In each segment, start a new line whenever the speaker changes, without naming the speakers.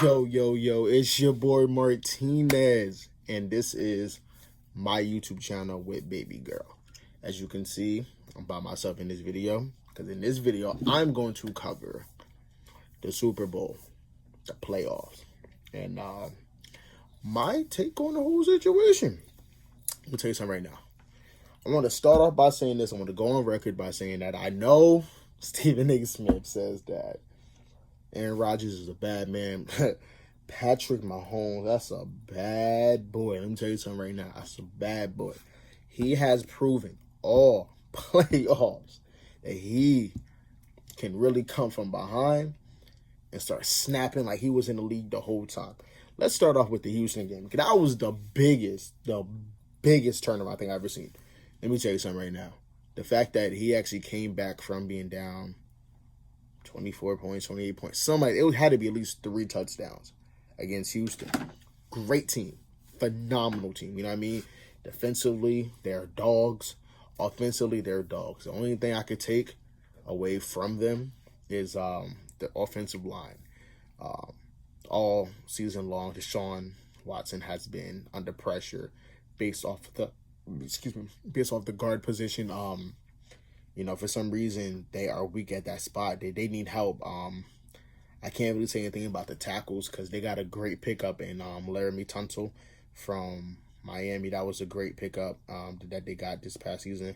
Yo, it's your boy Martinez, and this is my YouTube channel with Baby Girl. As you can see, I'm by myself in this video, because in this video, I'm going to cover the Super Bowl, the playoffs, and my take on the whole situation. Let me tell you something right now. I want to start off by saying this. I want to go on record by saying that I know Stephen A. Smith says that Aaron Rodgers is a bad man. Patrick Mahomes, that's a bad boy. Let me tell you something right now. That's a bad boy. He has proven all playoffs that he can really come from behind and start snapping like he was in the league the whole time. Let's start off with the Houston game, because that was the biggest turnaround I think I've ever seen. Let me tell you something right now. The fact that he actually came back from being down 24 points, 28 points. It had to be at least 3 touchdowns against Houston. Great team. Phenomenal team. You know what I mean? Defensively, they're dogs. Offensively, they're dogs. The only thing I could take away from them is the offensive line. All season long, Deshaun Watson has been under pressure based off the guard position. For some reason they are weak at that spot. They need help. I can't really say anything about the tackles because they got a great pickup in Laramie Tunsil from Miami. That was a great pickup that they got this past season.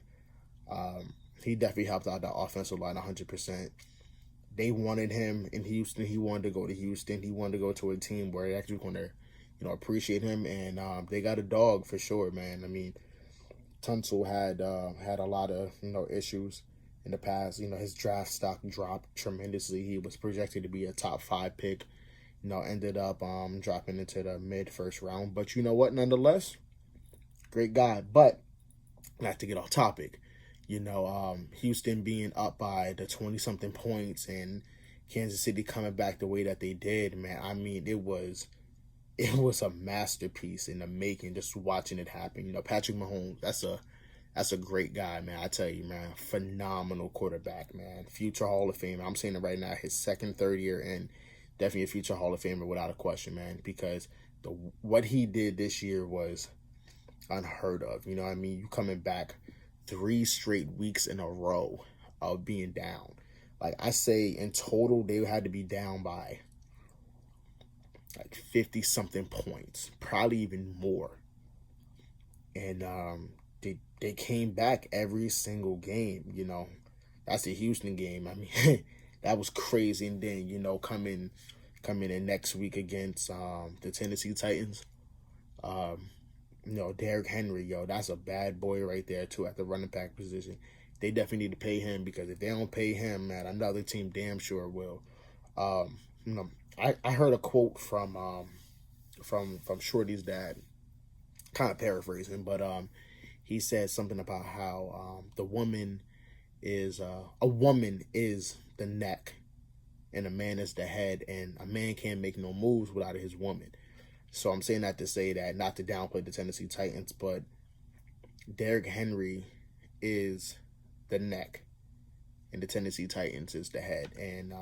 He definitely helped out the offensive line 100%. They wanted him in Houston. He wanted to go to Houston. He wanted to go to a team where they actually going to, appreciate him. And they got a dog for sure, man. I mean, Tunsil had a lot of issues in the past. His draft stock dropped tremendously. He was projected to be a top 5 pick. Ended up dropping into the mid-first round. But you know what? Nonetheless, great guy. But not to get off topic, Houston being up by the 20-something points and Kansas City coming back the way that they did, man. I mean, it was a masterpiece in the making, just watching it happen. Patrick Mahomes, that's a great guy, man. I tell you, man, phenomenal quarterback, man. Future Hall of Fame. I'm saying it right now, his second, third year, and definitely a future Hall of Famer without a question, man, because what he did this year was unheard of. You know what I mean? You coming back 3 straight weeks in a row of being down. Like I say, in total, they had to be down by like 50-something points, probably even more. And they came back every single game. That's the Houston game. I mean, that was crazy. And then coming in next week against the Tennessee Titans. Derrick Henry, that's a bad boy right there too at the running back position. They definitely need to pay him, because if they don't pay him, man, another team damn sure will. I heard a quote from Shorty's dad, kind of paraphrasing, but he said something about how a woman is the neck and a man is the head, and a man can't make no moves without his woman. So I'm saying that to say that, not to downplay the Tennessee Titans, but Derrick Henry is the neck and the Tennessee Titans is the head. And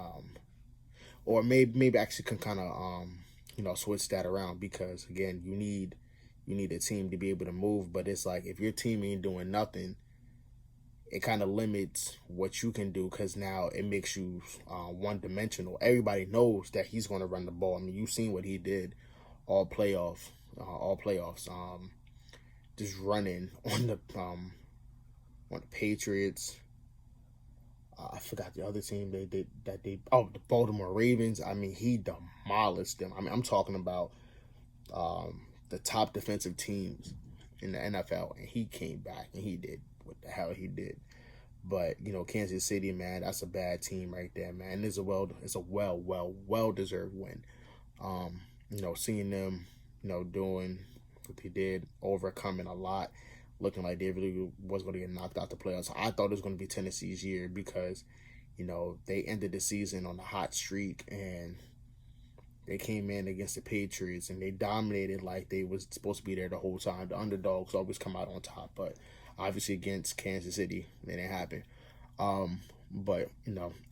or maybe actually can kind of switch that around, because again, you need a team to be able to move. But it's like, if your team ain't doing nothing, it kind of limits what you can do, because now it makes you one-dimensional. Everybody knows that he's going to run the ball. I mean, you've seen what he did all playoffs, just running on the Patriots. I forgot the other team the Baltimore Ravens. I mean, he demolished them. I mean, I'm talking about the top defensive teams in the NFL, and he came back and he did what the hell he did. But Kansas City, man, that's a bad team right there, man. It's a well deserved win. Seeing them, doing what they did, overcoming a lot, looking like they really was going to get knocked out the playoffs. I thought it was going to be Tennessee's year, because, they ended the season on a hot streak, and they came in against the Patriots and they dominated like they was supposed to be there the whole time. The underdogs always come out on top, but obviously against Kansas City, that didn't happen. But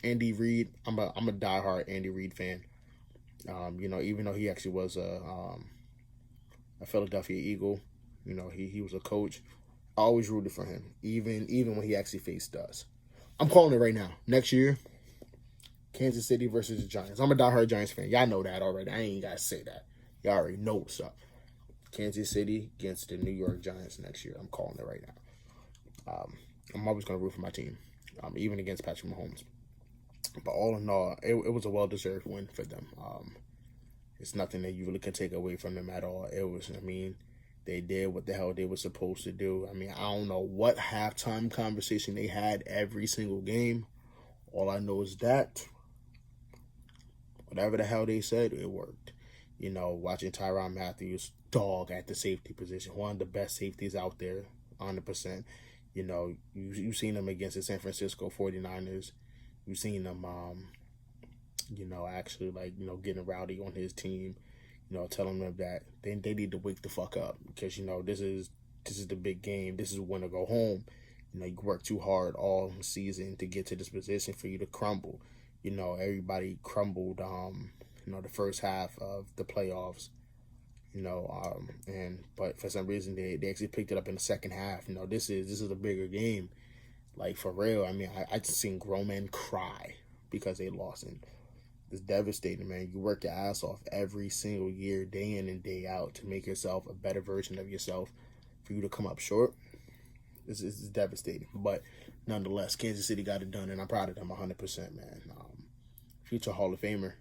Andy Reid, I'm a diehard Andy Reid fan. You know, even though he actually was a Philadelphia Eagle, you know, he was a coach. I always rooted for him, even when he actually faced us. I'm calling it right now. Next year, Kansas City versus the Giants. I'm a diehard Giants fan. Y'all know that already. I ain't gotta say that. Y'all already know what's up. Kansas City against the New York Giants next year. I'm calling it right now. I'm always gonna root for my team, even against Patrick Mahomes. But all in all, it was a well-deserved win for them. It's nothing that you really can take away from them at all. It was, I mean, they did what the hell they were supposed to do. I mean, I don't know what halftime conversation they had every single game. All I know is that whatever the hell they said, it worked. You know, watching Tyrann Mathieu dog at the safety position, one of the best safeties out there, 100%. You know, you've seen them against the San Francisco 49ers. You've seen them, you know, actually, like, you know, getting rowdy on his team, you know, telling them that they need to wake the fuck up because, you know, this is the big game. This is when to go home. You know, you work too hard all season to get to this position for you to crumble. You know, everybody crumbled, you know, the first half of the playoffs, you know, but for some reason they actually picked it up in the second half. You know, this is a bigger game. Like, for real. I mean, I just seen grown men cry because they lost. And it's devastating, man. You work your ass off every single year, day in and day out, to make yourself a better version of yourself. For you to come up short, it's devastating. But nonetheless, Kansas City got it done, and I'm proud of them 100%, man. Future Hall of Famer,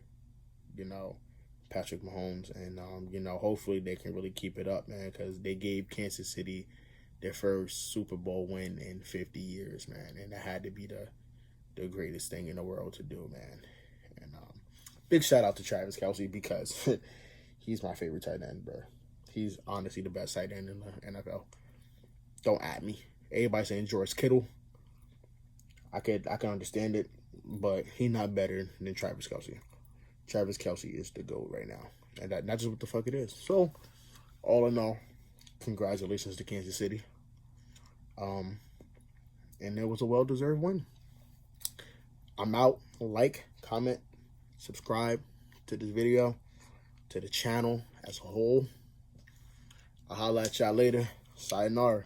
you know, Patrick Mahomes. And, you know, hopefully they can really keep it up, man, because they gave Kansas City their first Super Bowl win in 50 years, man. And that had to be the greatest thing in the world to do, man. And big shout out to Travis Kelce because he's my favorite tight end, bro. He's honestly the best tight end in the NFL. Don't at me. Everybody saying George Kittle. I can understand it, but he's not better than Travis Kelce. Travis Kelce is the GOAT right now. And that's just what the fuck it is. So, all in all, congratulations to Kansas City. And it was a well-deserved win. I'm out. Like, comment, subscribe to this video, to the channel as a whole. I'll holla at y'all later. Sayonara.